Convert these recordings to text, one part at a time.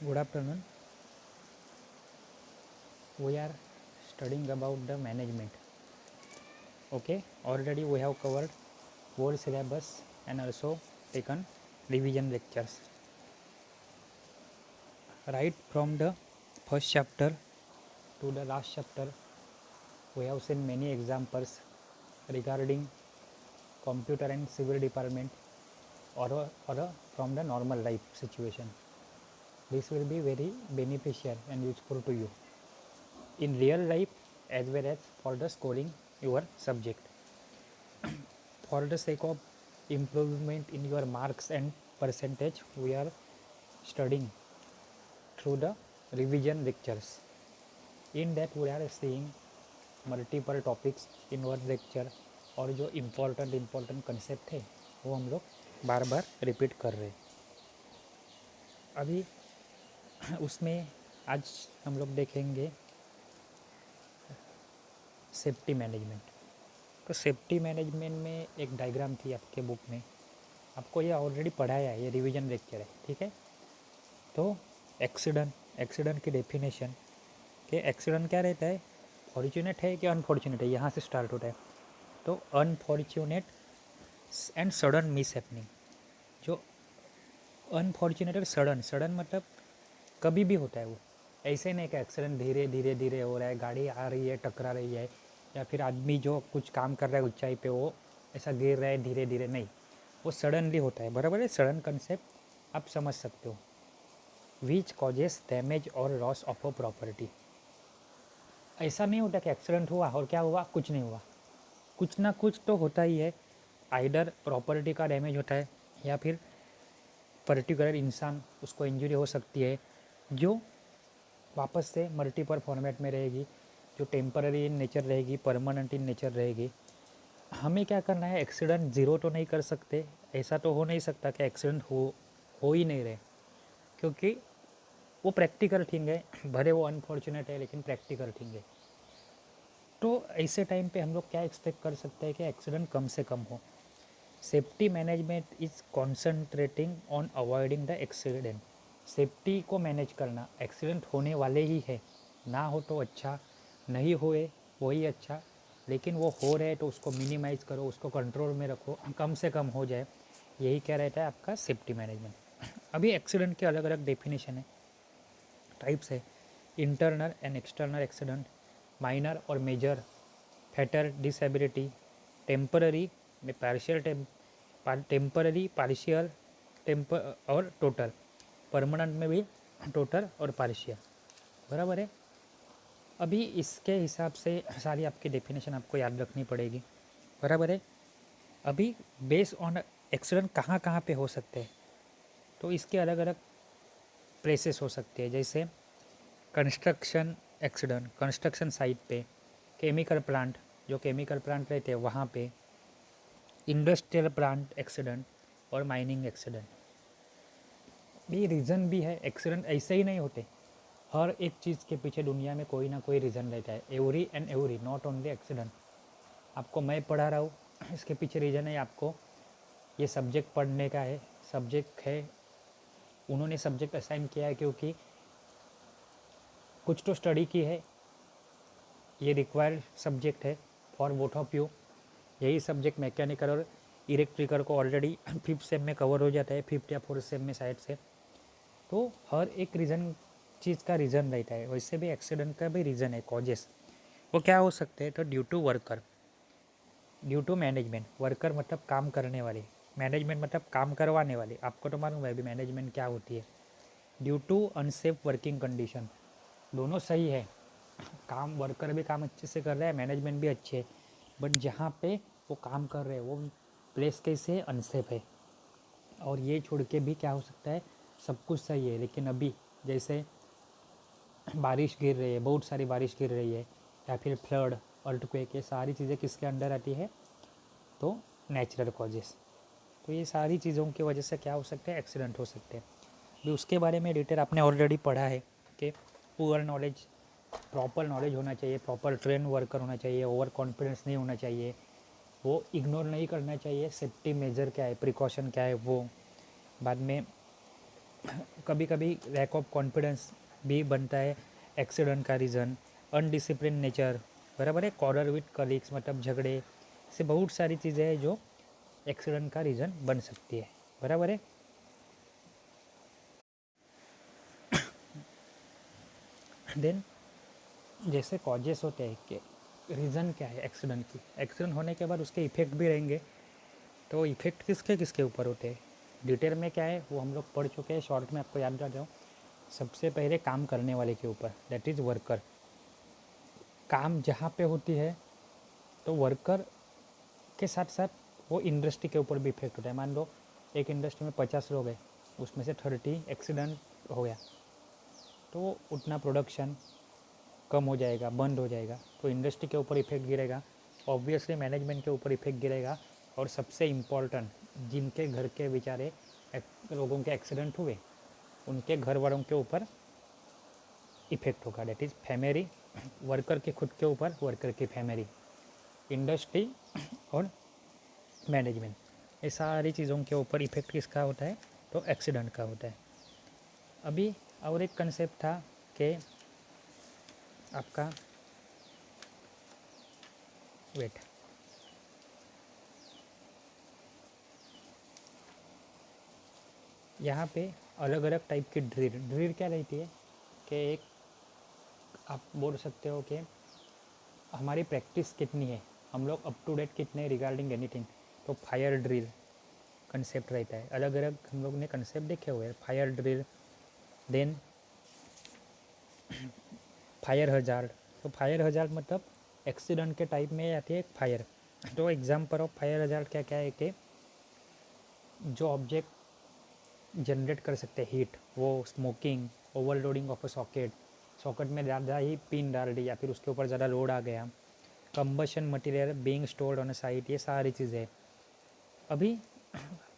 Good afternoon. We are studying about the management. Okay, already we have covered whole syllabus and also taken revision lectures. Right from the first chapter to the last chapter, we have seen many examples regarding computer and civil department or from the normal life situation. This will be very beneficial and useful to you in real life as well as for the scoring your subject. For the sake of improvement in your marks and percentage, we are studying through the revision lectures. In that we are seeing multiple topics in one lecture और जो important concept है वो हम लोग बार बार repeat कर रहे हैं. अभी उसमें आज हम लोग देखेंगे सेफ्टी मैनेजमेंट. तो सेफ्टी मैनेजमेंट में एक डायग्राम थी आपके बुक में, आपको ये ऑलरेडी पढ़ाया है, ये रिवीजन लेक्चर है, ठीक है. तो एक्सीडेंट की डेफिनेशन कि एक्सीडेंट क्या रहता है, फॉर्चुनेट है कि अनफॉर्चुनेट है, यहाँ से स्टार्ट होता है. तो unfortunate and sudden miss happening. जो अनफॉर्चुनेट और सडन मतलब कभी भी होता है, वो ऐसे नहीं कि एक्सीडेंट धीरे धीरे धीरे हो रहा है, गाड़ी आ रही है टकरा रही है, या फिर आदमी जो कुछ काम कर रहा है ऊंचाई पे वो ऐसा गिर रहा है धीरे धीरे, नहीं, वो सडनली होता है. बराबर है, सडन कंसेप्ट आप समझ सकते हो. विच कॉजेस डैमेज और लॉस ऑफ अ प्रॉपर्टी. ऐसा नहीं होता कि एक्सीडेंट हुआ और क्या हुआ, कुछ नहीं हुआ, कुछ ना कुछ तो होता ही है. आइडर प्रॉपर्टी का डैमेज होता है या फिर पर्टिकुलर इंसान उसको इंजरी हो सकती है जो वापस से मल्टीपल फॉर्मेट में रहेगी, जो टेम्पररी इन नेचर रहेगी, परमानेंट इन नेचर रहेगी. हमें क्या करना है, एक्सीडेंट ज़ीरो तो नहीं कर सकते, ऐसा तो हो नहीं सकता कि एक्सीडेंट हो ही नहीं रहे, क्योंकि वो प्रैक्टिकल थिंग है, भले वो अनफॉर्चुनेट है लेकिन प्रैक्टिकल थिंग है. तो ऐसे टाइम पे हम लोग क्या एक्सपेक्ट कर सकते हैं कि एक्सीडेंट कम से कम हो. Safety management is concentrating on avoiding the accident. Safety को मैनेज करना, एक्सीडेंट होने वाले ही है, ना हो तो अच्छा, नहीं होए वही अच्छा, लेकिन वो हो रहे तो उसको मिनिमाइज़ करो, उसको कंट्रोल में रखो, कम से कम हो जाए. यही क्या रहता है आपका सेफ्टी मैनेजमेंट. अभी एक्सीडेंट के अलग अलग डेफिनेशन है, टाइप्स है. Internal and external accident, minor और मेजर, फैटल डिसेबिलिटी, टेम्पररी में टेम्पररी पार्शियल और टोटल, परमानेंट में भी टोटल और पार्शियल. बराबर है. अभी इसके हिसाब से सारी आपकी डेफिनेशन आपको याद रखनी पड़ेगी. बराबर है. अभी बेस्ड ऑन एक्सीडेंट कहाँ कहाँ पे हो सकते हैं, तो इसके अलग अलग प्लेसेस हो सकते हैं. जैसे कंस्ट्रक्शन एक्सीडेंट, कंस्ट्रक्शन साइट पे, केमिकल प्लांट, जो केमिकल प्लांट रहते हैं वहाँ पे, इंडस्ट्रियल प्लांट एक्सीडेंट और माइनिंग एक्सीडेंट. भी रीज़न भी है, एक्सीडेंट ऐसे ही नहीं होते, हर एक चीज़ के पीछे दुनिया में कोई ना कोई रीज़न रहता है. Every and every, not only accident. आपको मैं पढ़ा रहा हूँ, इसके पीछे रीज़न है, आपको ये सब्जेक्ट पढ़ने का है, सब्जेक्ट है, उन्होंने सब्जेक्ट असाइन किया है क्योंकि कुछ तो स्टडी की है, ये रिक्वायर्ड सब्जेक्ट है फॉर बोथ ऑफ यू. यही सब्जेक्ट मैकेनिकल और इलेक्ट्रिकल को ऑलरेडी फिफ्थ सेम में कवर हो जाता है, फिफ्थ या फोर्थ सेम में साइड से. तो हर एक रीज़न चीज़ का रीज़न रहता है, वैसे भी एक्सीडेंट का भी रीज़न है, कॉजेस. वो क्या हो सकते हैं, तो due to worker, due to management. Worker मतलब काम करने वाले, मैनेजमेंट मतलब काम करवाने वाले. आपको तो मालूम है अभी मैनेजमेंट क्या होती है. Due to unsafe working condition, दोनों सही है, काम वर्कर भी काम अच्छे से कर रहा है, मैनेजमेंट भी अच्छे है, बट जहाँ पे वो काम कर रहे हैं वो प्लेस कैसे अनसेफ है. और ये छोड़ के भी क्या हो सकता है, सब कुछ सही है लेकिन अभी जैसे बारिश गिर रही है, बहुत सारी बारिश गिर रही है, या फिर फ्लड, अर्थक्वेक, ये सारी चीज़ें किसके अंडर आती है, तो नेचुरल कॉजेस. तो ये सारी चीज़ों की वजह से क्या हो सकता है, एक्सीडेंट हो सकते हैं. अभी उसके बारे में डिटेल आपने ऑलरेडी पढ़ा है कि पुअर नॉलेज, प्रॉपर नॉलेज होना चाहिए, प्रॉपर ट्रेन वर्कर होना चाहिए, ओवर कॉन्फिडेंस नहीं होना चाहिए, वो इग्नोर नहीं करना चाहिए, सेफ्टी मेजर क्या है, प्रिकॉशन क्या है वो. बाद में कभी कभी लैक ऑफ कॉन्फिडेंस भी बनता है एक्सीडेंट का रीज़न, अनडिसिप्लिन नेचर, बराबर है, कॉर्डर विथ कलीग्स मतलब झगड़े, से बहुत सारी चीज़ें हैं जो एक्सीडेंट का रीज़न बन सकती है, बराबर है। देन जैसे कॉजेस होते हैं कि रीज़न क्या है एक्सीडेंट की, एक्सीडेंट होने के बाद उसके इफ़ेक्ट भी रहेंगे, तो इफ़ेक्ट किसके किसके ऊपर होते हैं डिटेल में क्या है वो हम लोग पढ़ चुके हैं, शॉर्ट में आपको याद दिला जाऊँ। सबसे पहले काम करने वाले के ऊपर, दैट इज़ वर्कर। काम जहाँ पे होती है तो वर्कर के साथ साथ वो इंडस्ट्री के ऊपर भी इफेक्ट होता है। मान लो एक इंडस्ट्री में 50 लोग हैं, उसमें से 30 एक्सीडेंट हो गया, तो उतना प्रोडक्शन कम हो जाएगा, बंद हो जाएगा, तो इंडस्ट्री के ऊपर इफेक्ट गिरेगा, ऑब्वियसली मैनेजमेंट के ऊपर इफेक्ट गिरेगा, और सबसे इम्पॉर्टेंट जिनके घर के बेचारे लोगों के एक्सीडेंट हुए उनके घर वालों के ऊपर इफेक्ट होगा, डेट इज़ फैमिली, वर्कर के खुद के ऊपर, वर्कर की फैमिली, इंडस्ट्री और मैनेजमेंट, ये सारी चीज़ों के ऊपर इफेक्ट किसका होता है, तो एक्सीडेंट का होता है। अभी और एक कंसेप्ट था कि आपका वेट, यहाँ पे अलग अलग टाइप की ड्रिल, ड्रिल क्या रहती है कि एक आप बोल सकते हो कि हमारी प्रैक्टिस कितनी है, हम लोग अप टू डेट कितने रिगार्डिंग एनीथिंग, तो फायर ड्रिल कंसेप्ट रहता है। अलग अलग हम लोग ने कंसेप्ट देखे हुए हैं, fire drill, then fire hazard. तो फायर हजार्ड मतलब एक्सीडेंट के टाइप में आती है एक फायर। तो एग्जाम्पल ऑफ फायर हजार्ड क्या क्या है कि जो ऑब्जेक्ट जनरेट कर सकते हैं हीट, वो smoking, overloading of a socket, socket में ज़्यादा ही पिन डाल दी या फिर उसके ऊपर ज़्यादा लोड आ गया, combustion material being stored on a site, ये सारी चीज़ें। अभी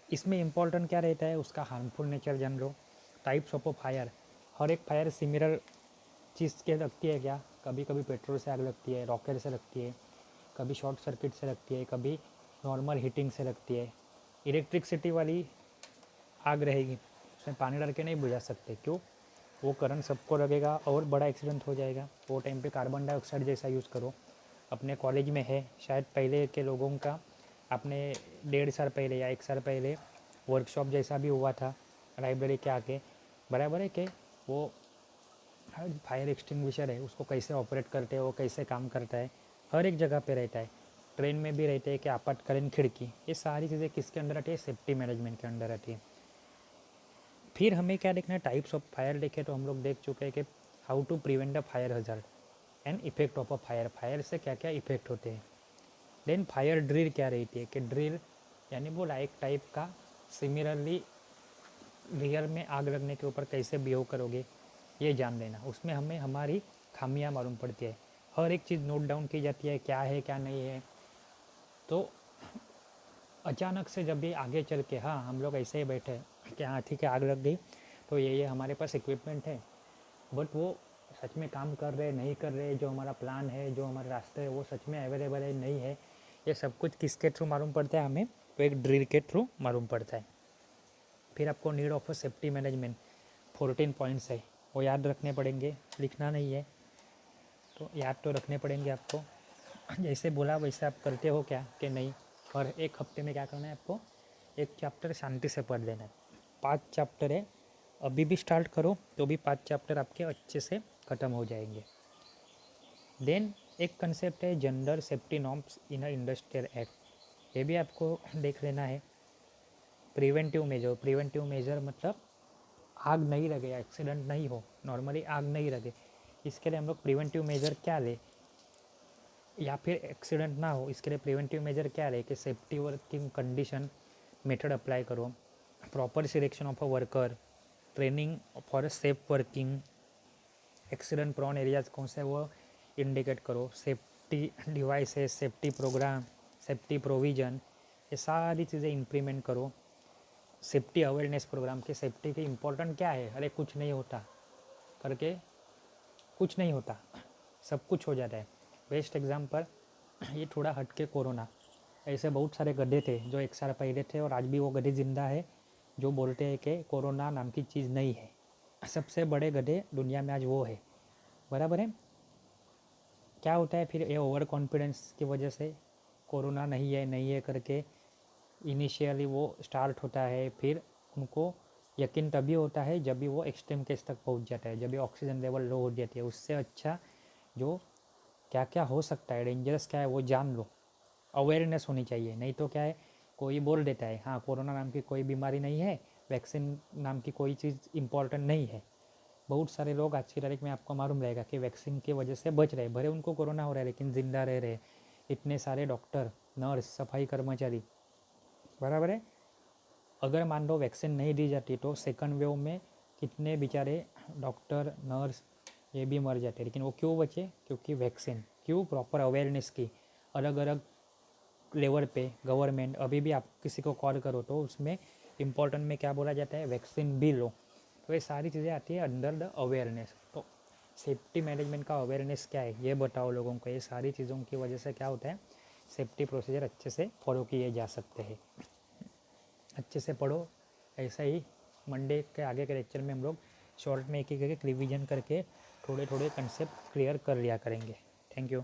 इसमें इम्पोर्टेंट क्या रहता है, उसका हार्मफुल नेचर जान लो, टाइप्स ऑफ फायर, हर एक फायर सिमिलर चीज़ के लगती है क्या, कभी कभी पेट्रोल से आग लगती है, रॉकेट से लगती है, कभी शॉर्ट सर्किट से लगती है, कभी नॉर्मल हीटिंग से लगती है। इलेक्ट्रिसिटी वाली आग रहेगी, उसमें पानी डाल के नहीं बुझा सकते, क्यों, वो करंट सबको लगेगा और बड़ा एक्सीडेंट हो जाएगा। वो टाइम पे कार्बन डाइऑक्साइड जैसा यूज़ करो। अपने कॉलेज में है शायद पहले के लोगों का, आपने 1.5 साल पहले या 1 साल पहले वर्कशॉप जैसा भी हुआ था लाइब्रेरी के आके, बराबर है कि वो फायर एक्सटिंग्विशर है उसको कैसे ऑपरेट करते हैं, वो कैसे काम करता है, हर एक जगह पे रहता है। ट्रेन में भी रहते हैं कि आपातकालीन खिड़की, ये सारी चीज़ें किसके अंदर आती है, सेफ्टी मैनेजमेंट के अंदर आती है। फिर हमें क्या देखना है, टाइप्स ऑफ फायर देखे तो हम लोग देख चुके हैं कि how to prevent a fire hazard and effect of a fire, fire से क्या क्या इफेक्ट होते हैं। देन फायर ड्रिल क्या रहती है कि ड्रिल यानी बोला एक टाइप का सिमिलरली रियल में आग लगने के ऊपर कैसे बिहेव करोगे ये जान लेना, उसमें हमें हमारी खामियां मालूम पड़ती है, हर एक चीज़ नोट डाउन की जाती है क्या है क्या नहीं है। तो अचानक से जब भी आगे चल के हाँ हम लोग ऐसे ही बैठे कि हाँ ठीक है आग लग गई, तो ये हमारे पास इक्विपमेंट है, बट वो सच में काम कर रहे नहीं कर रहे, जो हमारा प्लान है जो हमारा रास्ते है वो सच में अवेलेबल है नहीं है, ये सब कुछ किसके थ्रू मालूम पड़ता है हमें, तो एक ड्रिल के थ्रू मालूम पड़ता है। फिर आपको need of safety management 14 points है, वो याद रखने पड़ेंगे, लिखना नहीं है, तो याद तो रखने पड़ेंगे आपको। जैसे बोला वैसे आप करते हो क्या कि नहीं, और एक हफ्ते में क्या करना है आपको, एक चैप्टर शांति से पढ़ लेना है। 5 चैप्टर है, अभी भी स्टार्ट करो तो भी 5 चैप्टर आपके अच्छे से ख़त्म हो जाएंगे। देन एक कंसेप्ट है gender safety norms in a industrial act, ये भी आपको देख लेना है। प्रिवेंटिव मेजर, प्रिवेंटिव मेजर मतलब आग नहीं लगे, एक्सीडेंट नहीं हो, नॉर्मली आग नहीं लगे, इसके लिए हम लोग प्रिवेंटिव मेजर क्या ले, या फिर एक्सीडेंट ना हो इसके लिए प्रिवेंटिव मेजर क्या रहे कि safety working condition method apply करो, proper selection of a worker, training for safe working, accident prone areas कौन से वो इंडिकेट करो, safety devices, safety programme, safety provision, ये सारी चीज़ें इम्प्लीमेंट करो। सेफ्टी अवेयरनेस प्रोग्राम के सेफ्टी की इम्पोर्टेंट क्या है, अरे कुछ नहीं होता करके कुछ नहीं होता, सब कुछ हो जाता है। बेस्ट एग्जांपल ये थोड़ा हट के कोरोना, ऐसे बहुत सारे गड्ढे थे जो 1 साल पहले थे और आज भी वो गड्ढे ज़िंदा है, जो बोलते हैं कि कोरोना नाम की चीज़ नहीं है। सबसे बड़े गधे दुनिया में आज वो है, बराबर है। क्या होता है फिर ये ओवर कॉन्फिडेंस की वजह से कोरोना नहीं है करके इनिशियली वो स्टार्ट होता है, फिर उनको यकीन तभी होता है जब भी वो एक्सट्रीम केस तक पहुंच जाता है, जब भी ऑक्सीजन लेवल लो हो जाती है। उससे अच्छा जो क्या क्या हो सकता है, डेंजरस क्या है वो जान लो, अवेयरनेस होनी चाहिए। नहीं तो क्या है, कोई बोल देता है हाँ कोरोना नाम की कोई बीमारी नहीं है, वैक्सीन नाम की कोई चीज़ इम्पॉर्टेंट नहीं है। बहुत सारे लोग आज की तारीख में आपको मालूम रहेगा कि वैक्सीन की वजह से बच रहे, भले उनको कोरोना हो रहा है लेकिन ज़िंदा रह रहे। इतने सारे डॉक्टर, नर्स, सफाई कर्मचारी, बराबर है। अगर मान लो वैक्सीन नहीं दी जाती तो सेकंड वेव में कितने बेचारे डॉक्टर, नर्स ये भी मर जाते, लेकिन वो क्यों बचे? क्योंकि वैक्सीन, क्यों? प्रॉपर अवेयरनेस की। अलग अलग लेवल पे गवर्नमेंट, अभी भी आप किसी को कॉल करो तो उसमें इम्पोर्टेंट में क्या बोला जाता है, वैक्सीन भी लो। तो ये सारी चीज़ें आती है अंडर द अवेयरनेस। तो सेफ्टी मैनेजमेंट का अवेयरनेस क्या है ये बताओ लोगों को। ये सारी चीज़ों की वजह से क्या होता है, सेफ्टी प्रोसीजर अच्छे से फॉलो किए जा सकते हैं। अच्छे से पढ़ो। ऐसा ही मंडे के आगे के लेक्चर में हम लोग शॉर्ट में एक एक रिवीजन करके थोड़े थोड़े कंसेप्ट क्लियर कर लिया करेंगे। Thank you.